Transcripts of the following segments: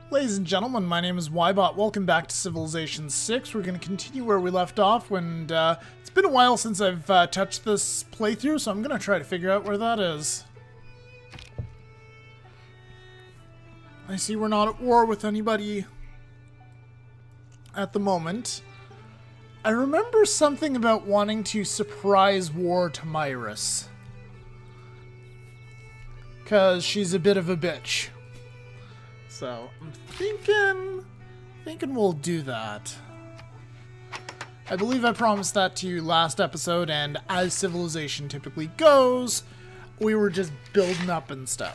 Ladies and gentlemen, my name is Ybot. Welcome back to Civilization 6. We're going to continue where we left off when it's been a while since I've touched this playthrough, so I'm going to try to figure out where that is. I see we're not at war with anybody at the moment. I remember something about wanting to surprise war to Myris, because she's a bit of a bitch. So, I'm thinking we'll do that. I believe I promised that to you last episode, and as Civilization typically goes, we were just building up instead.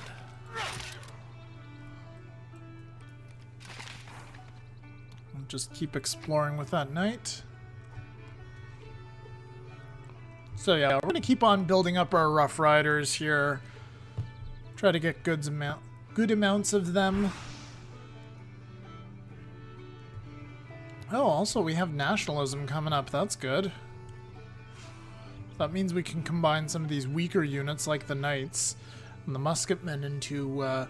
I'll just keep exploring with that knight. So yeah, we're going to keep on building up our Rough Riders here. Try to get good amounts of them. Oh, also we have nationalism coming up. That's good. That means we can combine some of these weaker units like the knights and the musketmen into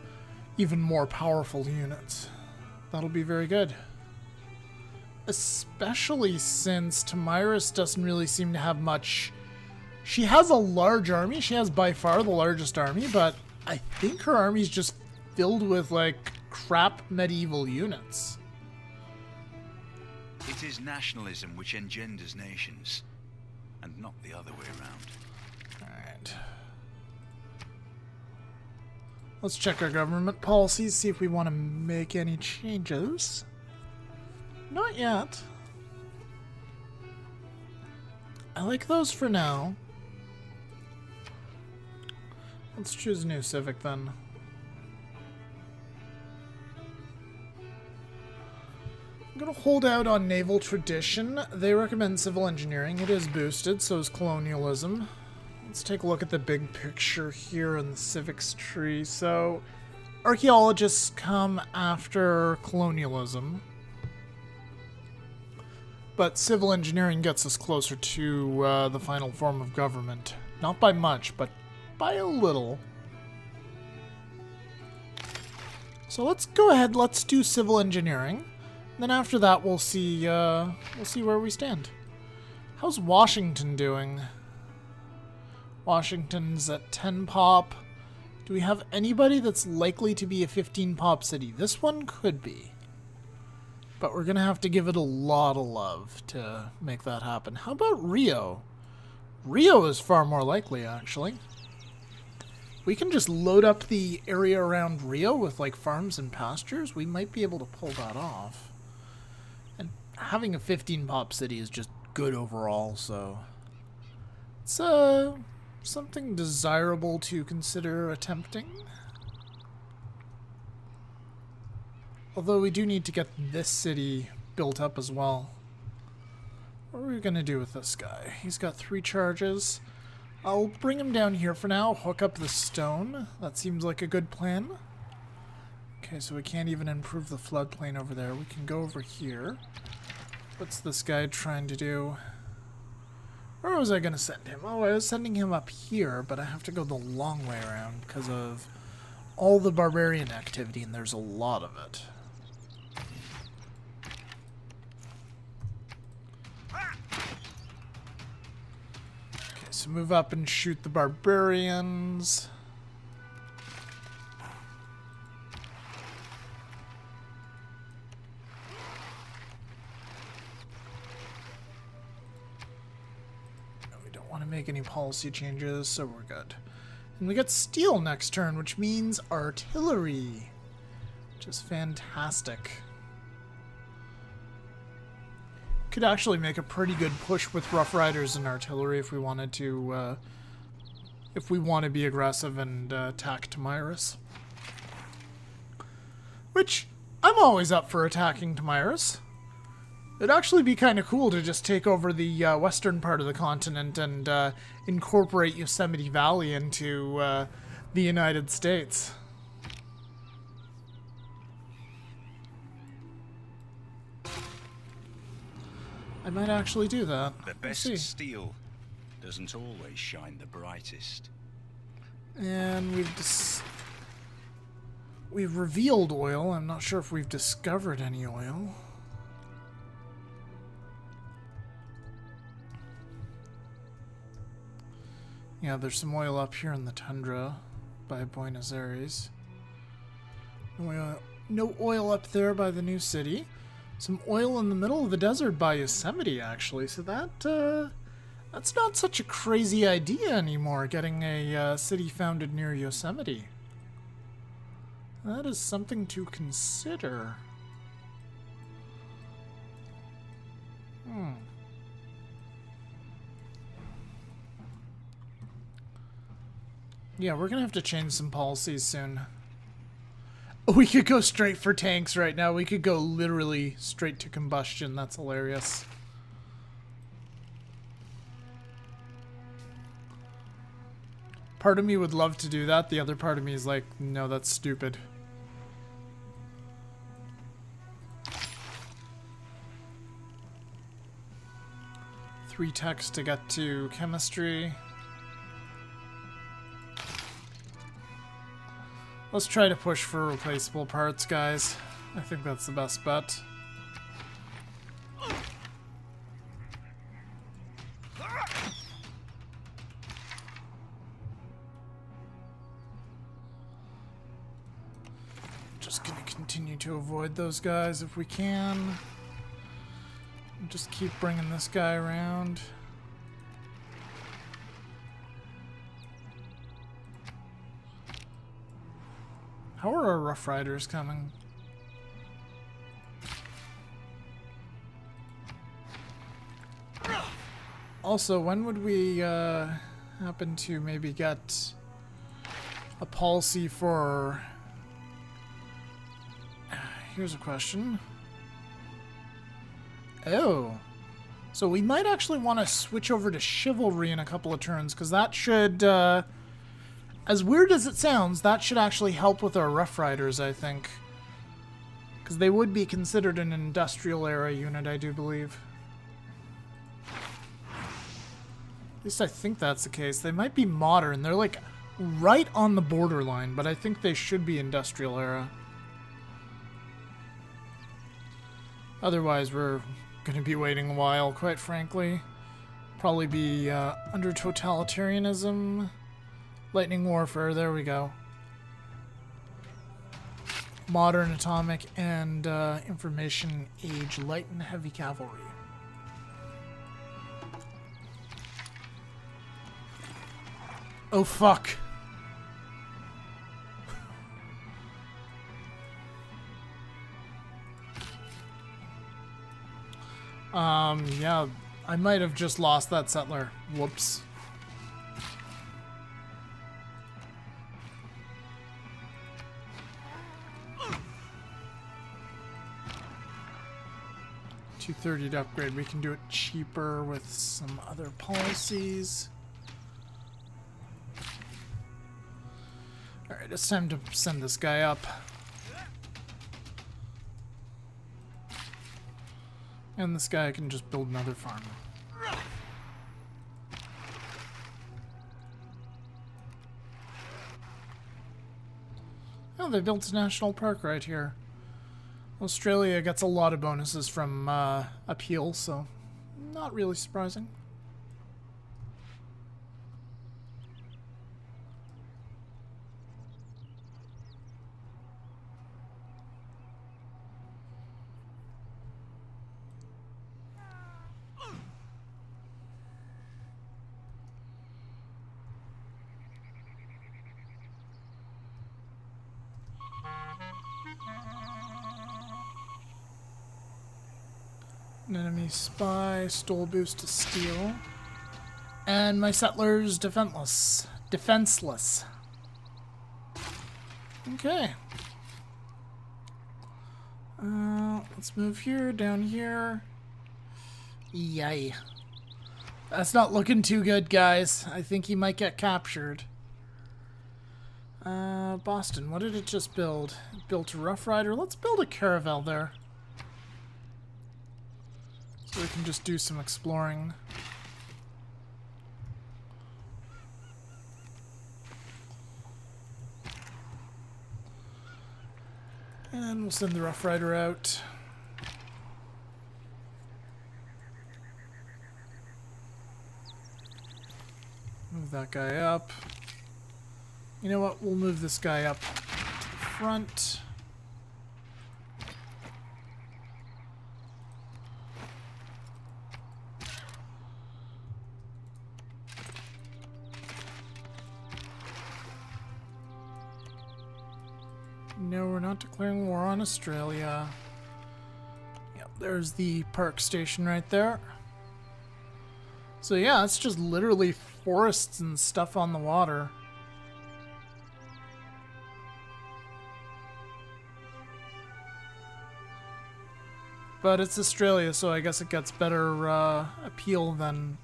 even more powerful units. That'll be very good. Especially since Myris doesn't really seem to have much. She has a large army. She has by far the largest army, but I think her army's just filled with, like, crap medieval units. It is nationalism which engenders nations, and not the other way around. Alright. Let's check our government policies, see if we want to make any changes. Not yet. I like those for now. Let's choose a new civic then. I'm going to hold out on naval tradition. They recommend civil engineering. It is boosted, so is colonialism. Let's take a look at the big picture here in the civics tree. So, archaeologists come after colonialism. But civil engineering gets us closer to the final form of government. Not by much, but by a little. So let's go ahead, let's do civil engineering. Then after that we'll see where we stand. How's Washington doing? Washington's at 10 pop. Do we have anybody that's likely to be a 15 pop city? This one could be. But we're gonna have to give it a lot of love to make that happen. How about Rio? Rio is far more likely, actually. We can just load up the area around Rio with, like, farms and pastures. We might be able to pull that off. And having a 15 pop city is just good overall, so it's something desirable to consider attempting. Although we do need to get this city built up as well. What are we going to do with this guy? He's got 3 charges. I'll bring him down here for now, hook up the stone. That seems like a good plan. Okay, so we can't even improve the floodplain over there. We can go over here. What's this guy trying to do? Where was I going to send him? Oh, I was sending him up here, but I have to go the long way around because of all the barbarian activity, and there's a lot of it. So move up and shoot the barbarians. No, we don't want to make any policy changes, so we're good. And we get steel next turn, which means artillery, which is fantastic. Could actually make a pretty good push with Rough Riders and artillery if we wanted to, if we want to be aggressive and attack Myris. Which, I'm always up for attacking Myris. It'd actually be kind of cool to just take over the western part of the continent and incorporate Yosemite Valley into the United States. I might actually do that. The best steel doesn't always shine the brightest. And We've revealed oil. I'm not sure if we've discovered any oil. Yeah, there's some oil up here in the tundra by Buenos Aires. No oil up there by the new city. Some oil in the middle of the desert by Yosemite, actually. So that's not such a crazy idea anymore, getting a city founded near Yosemite. That is something to consider. Yeah, we're gonna have to change some policies soon. We could go straight for tanks right now. We could go literally straight to combustion. That's hilarious. Part of me would love to do that. The other part of me is like, no, that's stupid. Three techs to get to chemistry. Let's try to push for replaceable parts, guys. I think that's the best bet. Just gonna continue to avoid those guys if we can. Just keep bringing this guy around. How are our Rough Riders coming? Also, when would we happen to maybe get a policy for... Here's a question. Oh. So we might actually want to switch over to Chivalry in a couple of turns, because that should... as weird as it sounds, that should actually help with our Rough Riders, I think. Because they would be considered an industrial era unit, I do believe. At least I think that's the case. They might be modern. They're like right on the borderline, but I think they should be industrial era. Otherwise, we're going to be waiting a while, quite frankly. Probably be under totalitarianism. Lightning warfare, there we go. Modern atomic and information age light and heavy cavalry. Oh fuck. Yeah, I might have just lost that settler. Whoops. $230 to upgrade. We can do it cheaper with some other policies. Alright, it's time to send this guy up. And this guy can just build another farm. Oh, they built a national park right here. Australia gets a lot of bonuses from appeal, so not really surprising. An enemy spy, stole boost to steal. And my settlers defenseless. Defenseless. Okay. Let's move here, down here. Yay. That's not looking too good, guys. I think he might get captured. Boston, what did it just build? It built a Rough Rider. Let's build a caravel there. So we can just do some exploring. And we'll send the Rough Rider out. Move that guy up. You know what? We'll move this guy up to the front. No, we're not declaring war on Australia. Yep, there's the park station right there. So yeah, it's just literally forests and stuff on the water. But it's Australia, so I guess it gets better appeal than...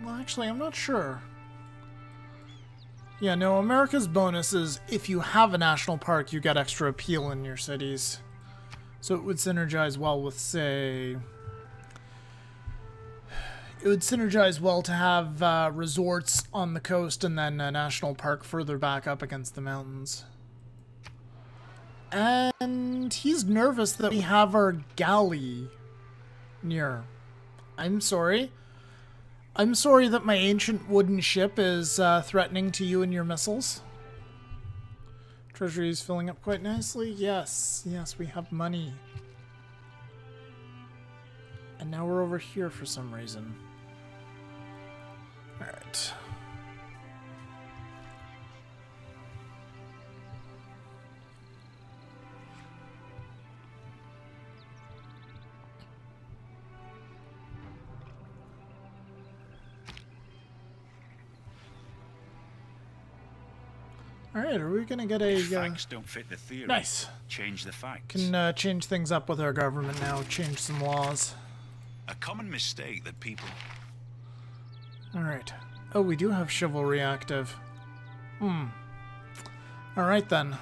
Well, actually, I'm not sure. Yeah, no, America's bonus is if you have a national park, you get extra appeal in your cities. So it would synergize well with, say... It would synergize well to have resorts on the coast and then a national park further back up against the mountains. And he's nervous that we have our galley near. I'm sorry. I'm sorry that my ancient wooden ship is threatening to you and your missiles. Treasury is filling up quite nicely. Yes, yes, we have money. And now we're over here for some reason. Alright. Alright, are we gonna get a... If facts don't fit the theory, nice. Change the facts. Can change things up with our government now, change some laws. A common mistake that people... Alright. Oh, we do have chivalry active. Alright then.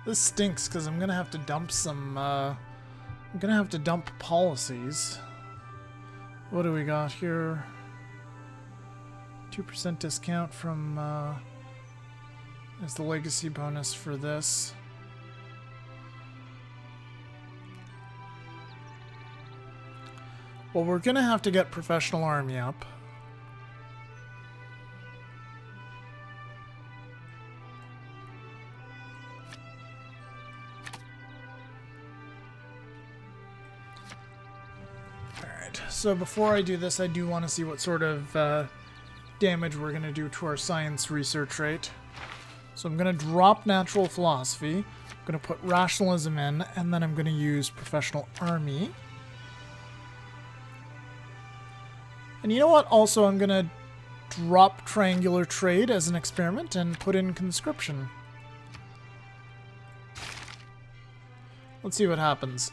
This stinks, because I'm gonna have to dump some, I'm gonna have to dump policies. What do we got here? 2% discount from, is the legacy bonus for this. Well, we're gonna have to get professional army up. Alright, so before I do this, I do want to see what sort of damage we're gonna do to our science research rate. So I'm gonna drop natural philosophy, I'm gonna put rationalism in, and then I'm gonna use professional army. And you know what? Also, I'm going to drop triangular trade as an experiment and put in conscription. Let's see what happens.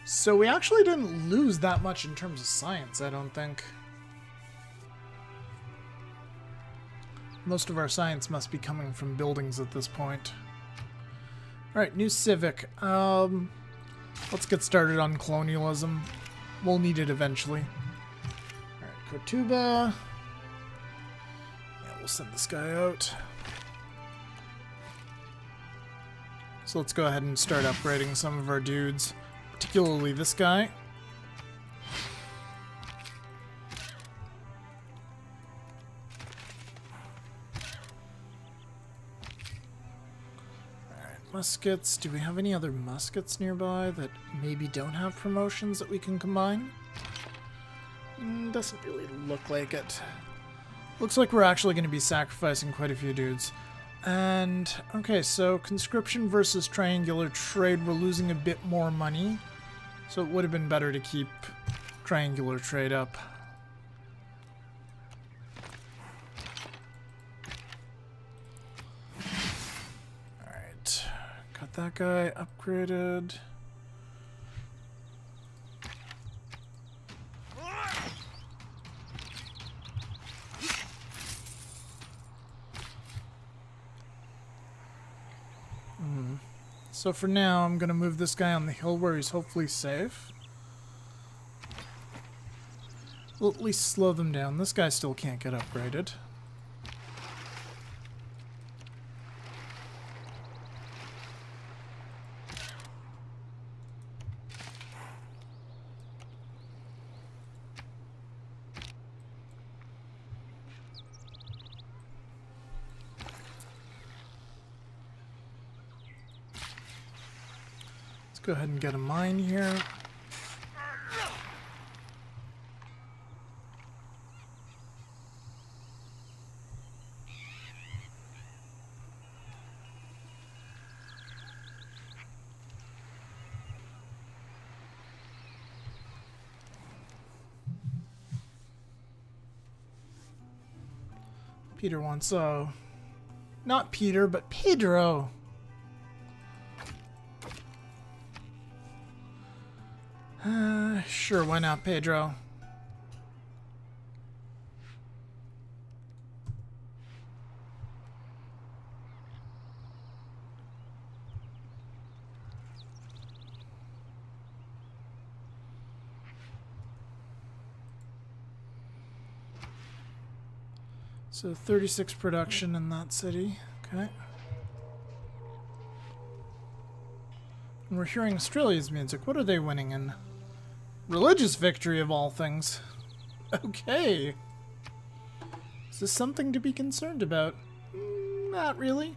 So we actually didn't lose that much in terms of science, I don't think. Most of our science must be coming from buildings at this point. Alright, new civic. Let's get started on colonialism. We'll need it eventually. Kotuba. Yeah, we'll send this guy out. So let's go ahead and start upgrading some of our dudes, particularly this guy. Alright, muskets. Do we have any other muskets nearby that maybe don't have promotions that we can combine? Doesn't really look like it. Looks like we're actually going to be sacrificing quite a few dudes. And, okay, so conscription versus triangular trade, we're losing a bit more money. So it would have been better to keep triangular trade up. Alright, got that guy upgraded. So for now, I'm going to move this guy on the hill where he's hopefully safe. We'll at least slow them down. This guy still can't get upgraded. Let's go ahead and get a mine here. Peter wants, not Peter, but Pedro. Sure, why not, Pedro? So 36 production in that city. Okay. And we're hearing Australia's music. What are they winning in? Religious victory of all things. Okay. Is this something to be concerned about? Not really.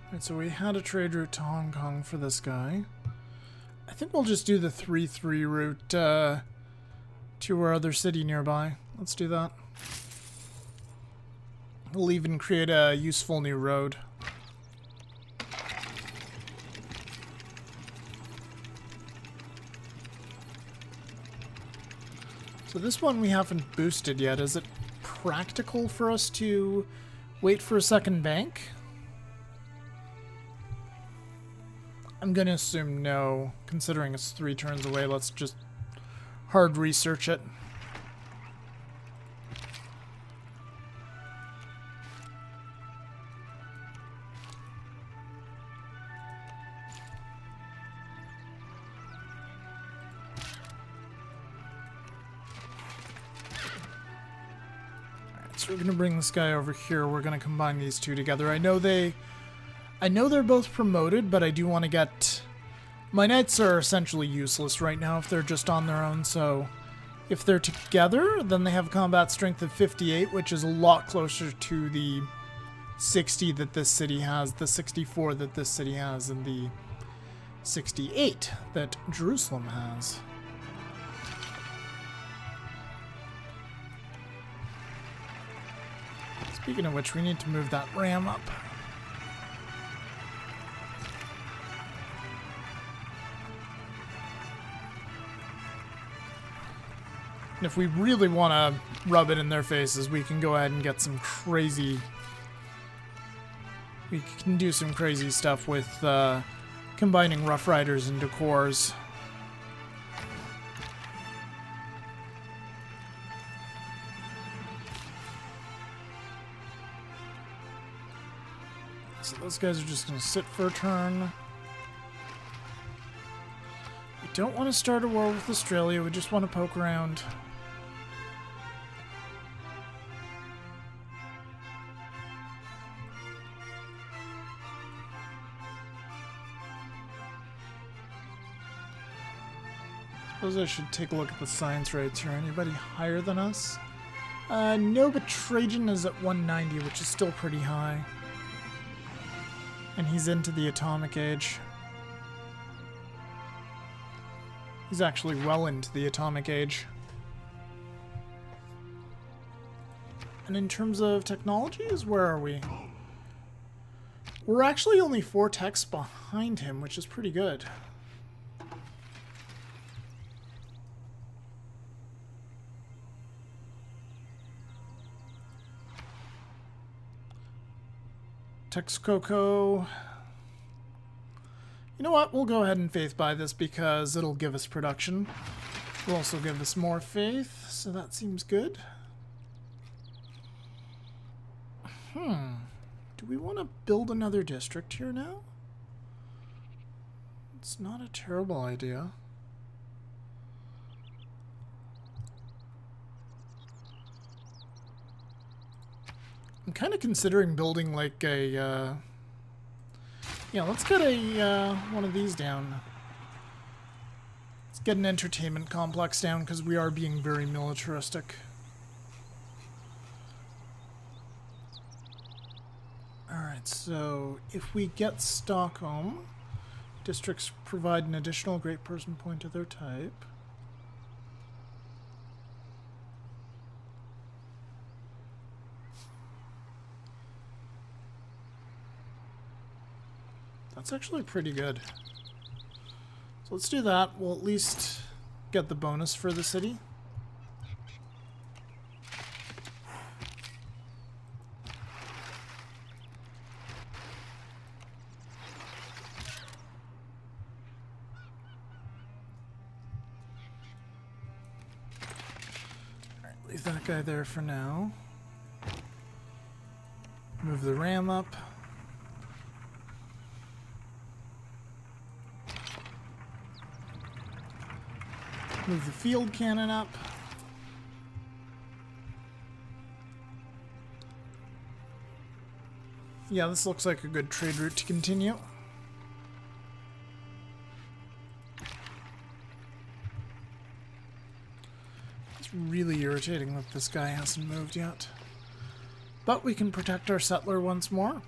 Alright, so we had a trade route to Hong Kong for this guy. I think we'll just do the 3-3 route to our other city nearby. Let's do that. We'll even create a useful new road. So this one we haven't boosted yet. Is it practical for us to wait for a second bank? I'm gonna assume no, considering it's 3 turns away. Let's just hard research it. Alright, so we're gonna bring this guy over here. We're gonna combine these two together. I know they're both promoted, but I do want to get... My knights are essentially useless right now if they're just on their own, so... If they're together, then they have combat strength of 58, which is a lot closer to the 60 that this city has, the 64 that this city has, and the 68 that Jerusalem has. Speaking of which, we need to move that ram up. And if we really want to rub it in their faces, we can go ahead and get some crazy... We can do some crazy stuff with combining Rough Riders into cores. So those guys are just going to sit for a turn. We don't want to start a war with Australia, we just want to poke around. Suppose I should take a look at the science rates here. Anybody higher than us? No, but Trajan is at 190, which is still pretty high. And he's into the atomic age. He's actually well into the atomic age. And in terms of technologies, where are we? We're actually only 4 techs behind him, which is pretty good. Texcoco. You know what? We'll go ahead and faith buy this because it'll give us production. It'll also give us more faith, so that seems good. Do Do we want to build another district here now? It's not a terrible idea. I'm kind of considering building like a, yeah, let's get a, one of these down. Let's get an entertainment complex down because we are being very militaristic. Alright, so if we get Stockholm, districts provide an additional great person point to their type. That's actually pretty good. So let's do that. We'll at least get the bonus for the city. Alright, leave that guy there for now. Move the ram up. Move the field cannon up. Yeah, this looks like a good trade route to continue. It's really irritating that this guy hasn't moved yet. But we can protect our settler once more.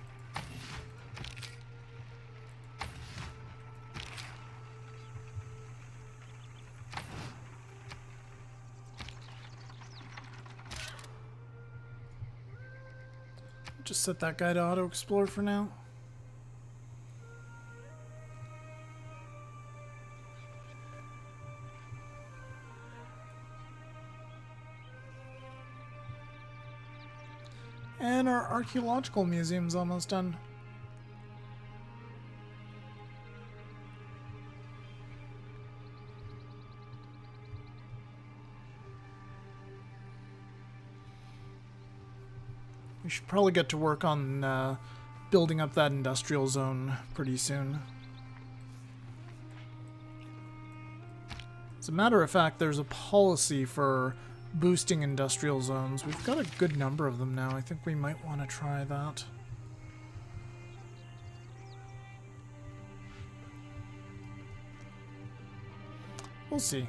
Just set that guy to auto-explore for now. And our archaeological museum's almost done. We should probably get to work on building up that industrial zone pretty soon. As a matter of fact, there's a policy for boosting industrial zones. We've got a good number of them now. I think we might want to try that. We'll see.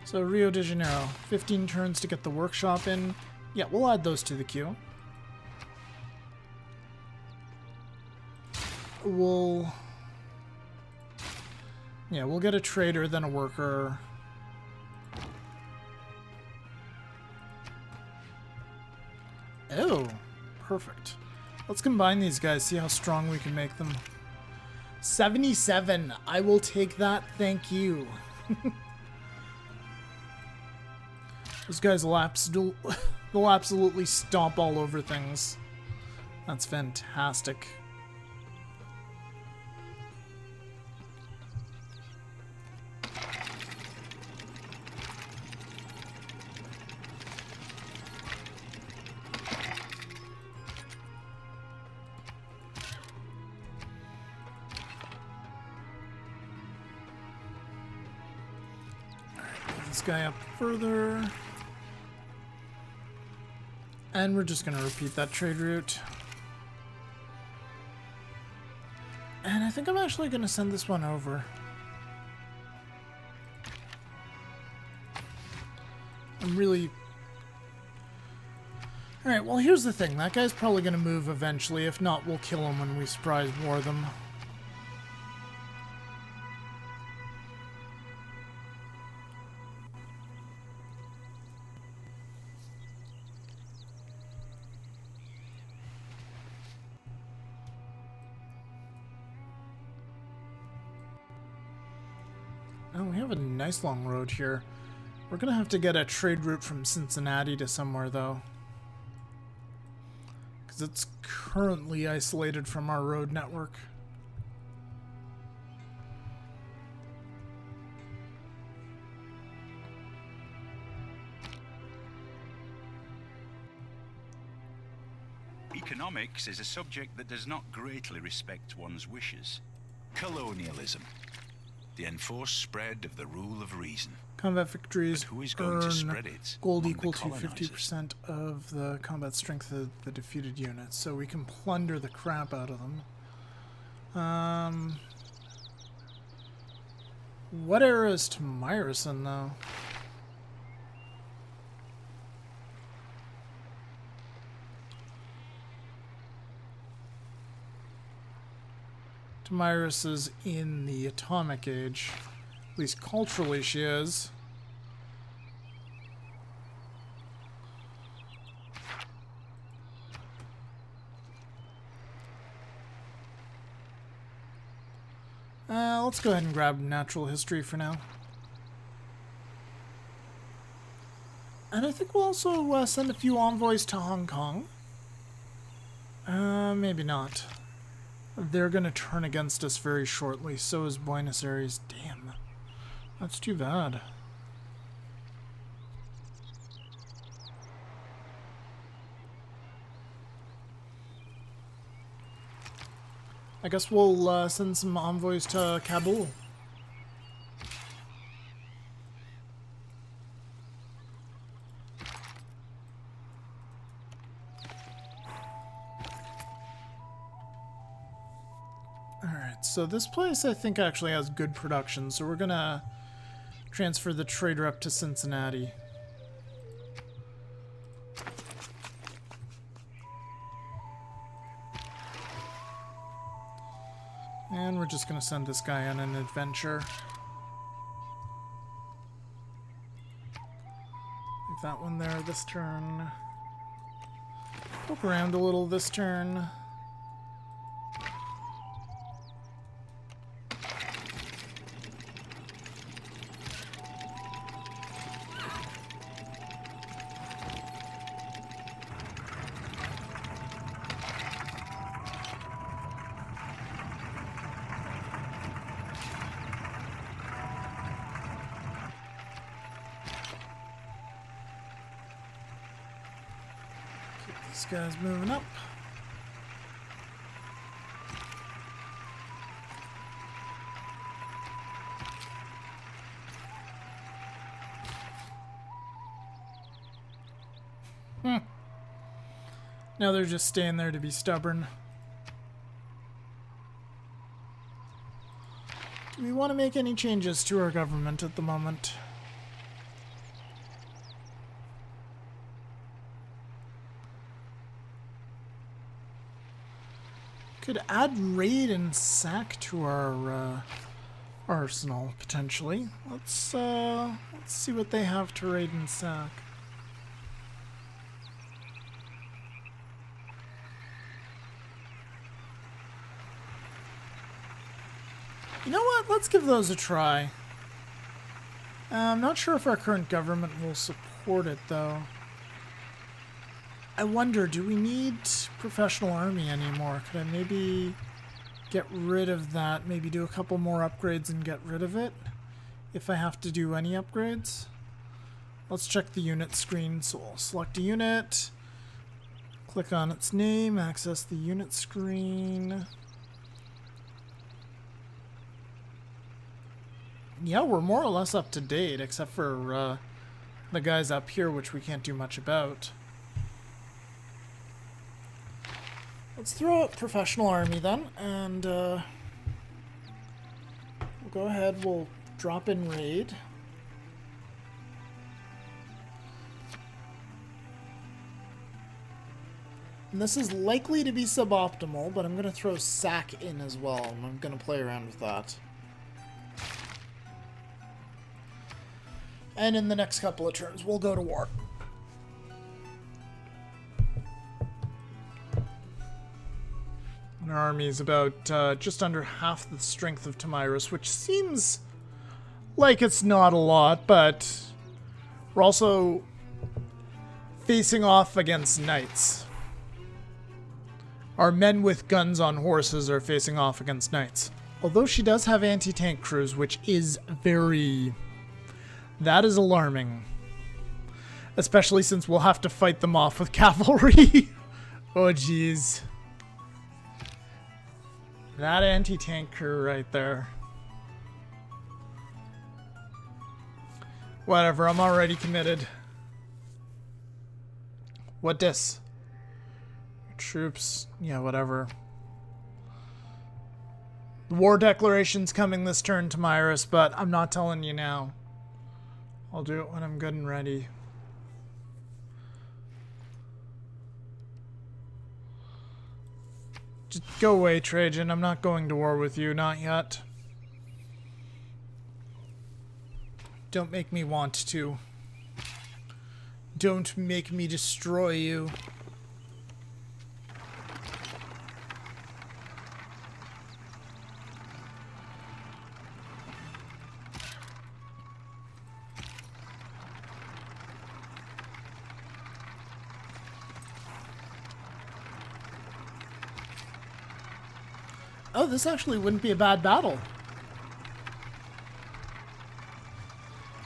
So Rio de Janeiro, 15 turns to get the workshop in. Yeah, we'll add those to the queue. We'll get a trader, then a worker. Oh, perfect. Let's combine these guys, see how strong we can make them. 77. I will take that, thank you. Those guys will absolutely stomp all over things. That's fantastic. This guy up further. And we're just going to repeat that trade route. And I think I'm actually going to send this one over. I'm really... Alright, well here's the thing. That guy's probably going to move eventually. If not, we'll kill him when we surprise war them. Oh, we have a nice long road here. We're gonna have to get a trade route from Cincinnati to somewhere, though. Because it's currently isolated from our road network. Economics is a subject that does not greatly respect one's wishes. Colonialism. The enforced spread of the rule of reason. Combat victories But who is going to spread it gold among equal the to colonizers? 50% of the combat strength of the defeated units, so we can plunder the crap out of them. What era is Tamiris in, though? Tamiris is in the Atomic Age. At least culturally she is. Let's go ahead and grab natural history for now. And I think we'll also send a few envoys to Hong Kong. Maybe not. They're going to turn against us very shortly. So is Buenos Aires. Damn. That's too bad. I guess we'll send some envoys to Kabul. Alright, so this place I think actually has good production, so we're gonna transfer the trader up to Cincinnati. And we're just going to send this guy on an adventure. Leave that one there this turn. Poke around a little this turn. This guy's moving up. Now they're just staying there to be stubborn. Do we want to make any changes to our government at the moment? Could add raid and sack to our arsenal potentially. Let's see what they have to raid and sack. You know what? Let's give those a try. I'm not sure if our current government will support it though. I wonder, do we need professional army anymore? Could I maybe get rid of that? Maybe do a couple more upgrades and get rid of it? If I have to do any upgrades? Let's check the unit screen. So I'll select a unit, click on its name, access the unit screen. Yeah, we're more or less up to date, except for the guys up here, which we can't do much about. Let's throw out professional army then, and we'll go ahead, we'll drop in raid. And this is likely to be suboptimal, but I'm going to throw sack in as well, and I'm going to play around with that. And in the next couple of turns, we'll go to war. Our army is about just under half the strength of Tamiris, which seems like it's not a lot, but we're also facing off against knights. Our men with guns on horses are facing off against knights. Although she does have anti-tank crews, which is very... that is alarming. Especially since we'll have to fight them off with cavalry. Oh, jeez. That anti-tank crew right there. Whatever, I'm already committed. What dis? Troops, yeah, whatever. The war declaration's coming this turn, Tamiris, but I'm not telling you now. I'll do it when I'm good and ready. Just go away, Trajan. I'm not going to war with you, not yet. Don't make me want to. Don't make me destroy you. Oh, this actually wouldn't be a bad battle.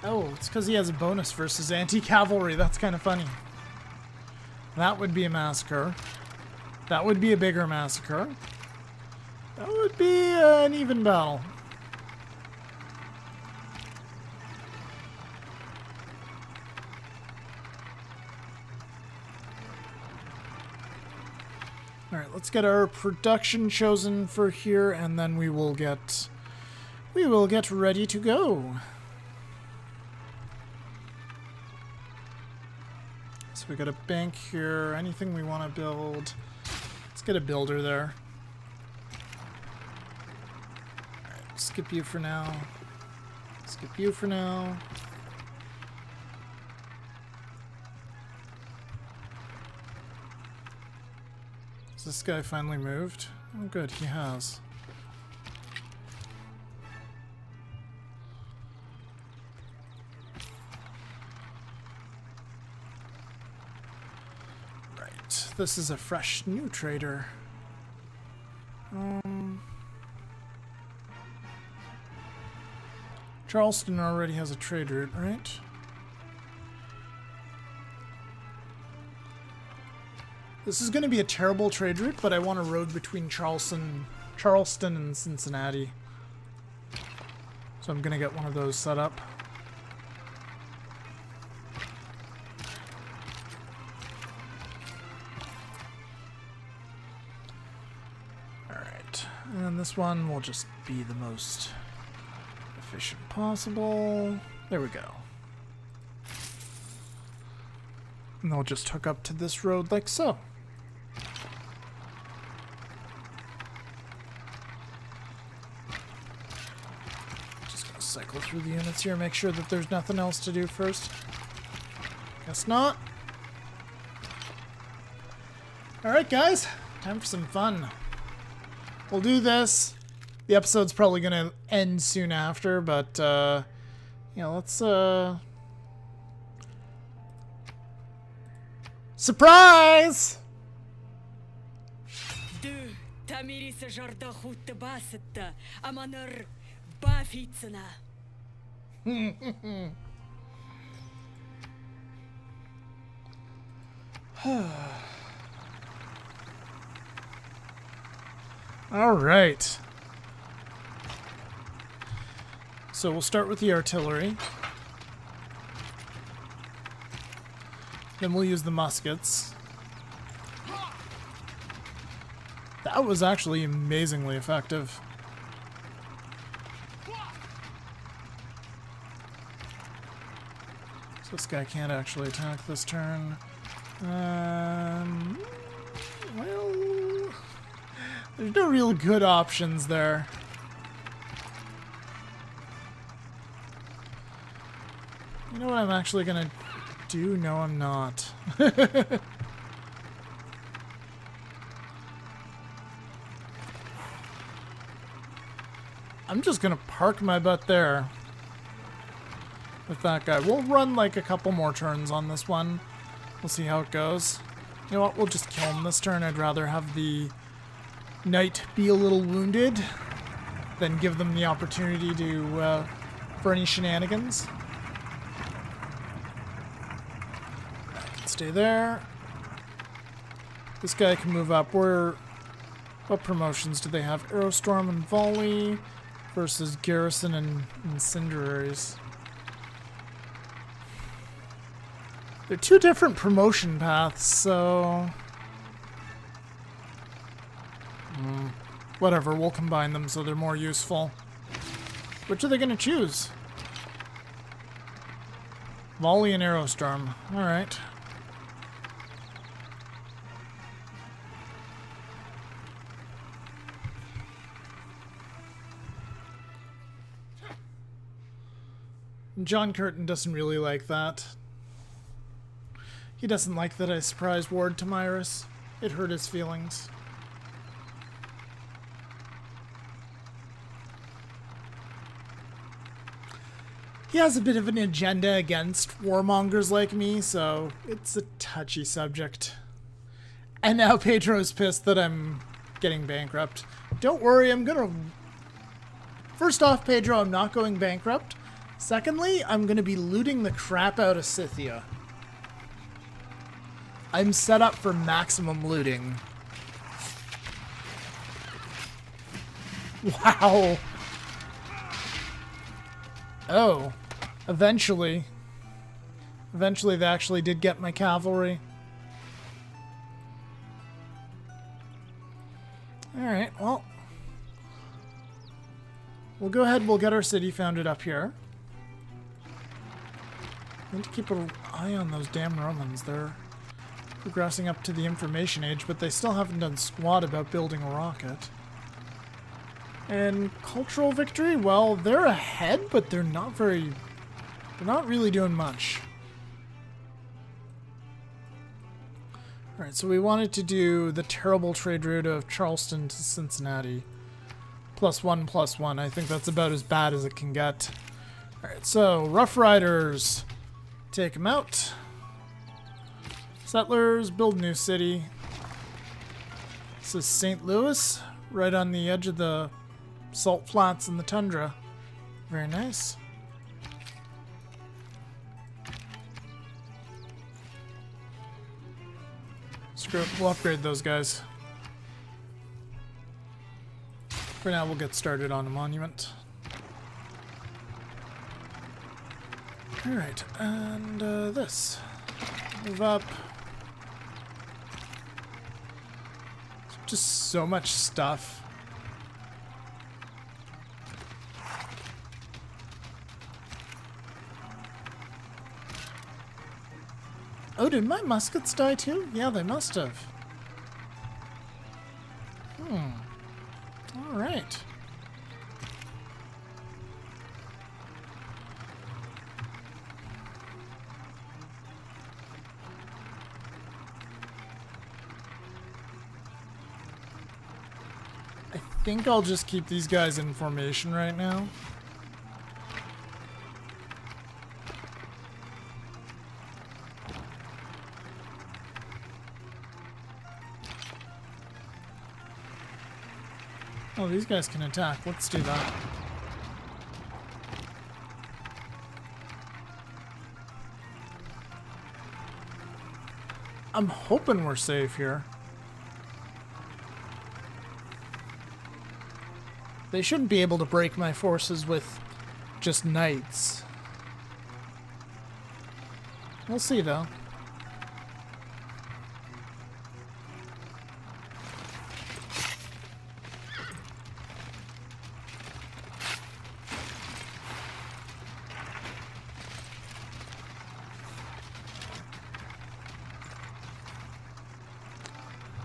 Oh, it's because he has a bonus versus anti-cavalry. That's kind of funny. That would be a massacre. That would be a bigger massacre. That would be an even battle. Alright, let's get our production chosen for here, and then we will get ready to go. So we got a bank here. Anything we want to build? Let's get a builder there. Alright, skip you for now. Skip you for now. Has this guy finally moved? Oh good, he has. Right, this is a fresh new trader. Charleston already has a trade route, right? This is going to be a terrible trade route, but I want a road between Charleston and Cincinnati. So I'm going to get one of those set up. Alright, and this one will just be the most efficient possible. There we go. And they'll just hook up to this road like so. Cycle through the units here, make sure that there's nothing else to do first. Guess not. Alright guys, time for some fun. We'll do this. The episode's probably gonna end soon after, but you know, let's surprise! All right. So we'll start with the artillery. Then we'll use the muskets. That was actually amazingly effective. So this guy can't actually attack this turn. Well, there's no real good options there. You know what I'm actually gonna do? No, I'm not. I'm just gonna park my butt there with that guy. We'll run like a couple more turns on this one. We'll see how it goes. You know what? We'll just kill him this turn. I'd rather have the knight be a little wounded than give them the opportunity to for any shenanigans. I can stay there. This guy can move up. What promotions do they have? Aerostorm and Volley versus Garrison and Incendiaries. They're two different promotion paths, so... whatever, we'll combine them so they're more useful. Which are they going to choose? Volley and Aerostorm. Alright. John Curtin doesn't really like that. He doesn't like that I surprised Ward to Myris. It hurt his feelings. He has a bit of an agenda against warmongers like me, so it's a touchy subject. And now Pedro's pissed that I'm getting bankrupt. Don't worry, I'm gonna... First off, Pedro, I'm not going bankrupt. Secondly, I'm gonna be looting the crap out of Scythia. I'm set up for maximum looting. Wow. Oh. Eventually they actually did get my cavalry. Alright, well. We'll go ahead, we'll get our city founded up here. Need to keep an eye on those damn Romans. They're progressing up to the information age, but they still haven't done squat about building a rocket. And cultural victory, well, they're ahead, but they're not really doing much. Alright, so we wanted to do the terrible trade route of Charleston to Cincinnati. +1/+1. I think that's about as bad as it can get. Alright, so Rough Riders. Take them out. Settlers, build new city. This is St. Louis, right on the edge of the salt flats and the tundra. Very nice. Screw it, we'll upgrade those guys. For now, we'll get started on a monument. Alright, and this. Move up. Just so much stuff. Oh, did my muskets die too? Yeah, they must have. Alright. I think I'll just keep these guys in formation right now. Oh, these guys can attack. Let's do that. I'm hoping we're safe here. They shouldn't be able to break my forces with just knights. We'll see, though.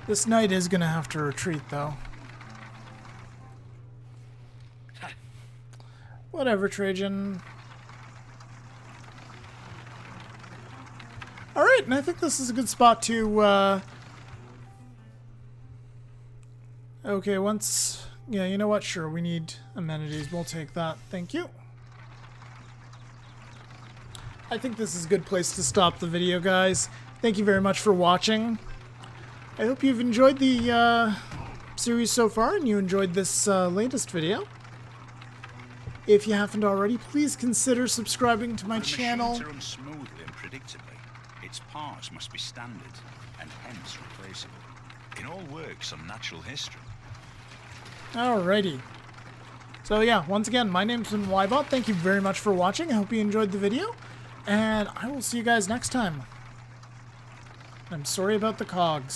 This knight is going to have to retreat, though. Whatever, Trajan. Alright, and I think this is a good spot to, okay, once... Yeah, you know what? Sure, we need amenities. We'll take that. Thank you. I think this is a good place to stop the video, guys. Thank you very much for watching. I hope you've enjoyed the, series so far, and you enjoyed this, latest video. If you haven't already, please consider subscribing to my channel. The machines run smoothly and predictably. Its parts must be standard and hence replaceable. in all works on natural history. Alrighty. So yeah, once again, my name's been Ybot. Thank you very much for watching. I hope you enjoyed the video, and I will see you guys next time. I'm sorry about the cogs.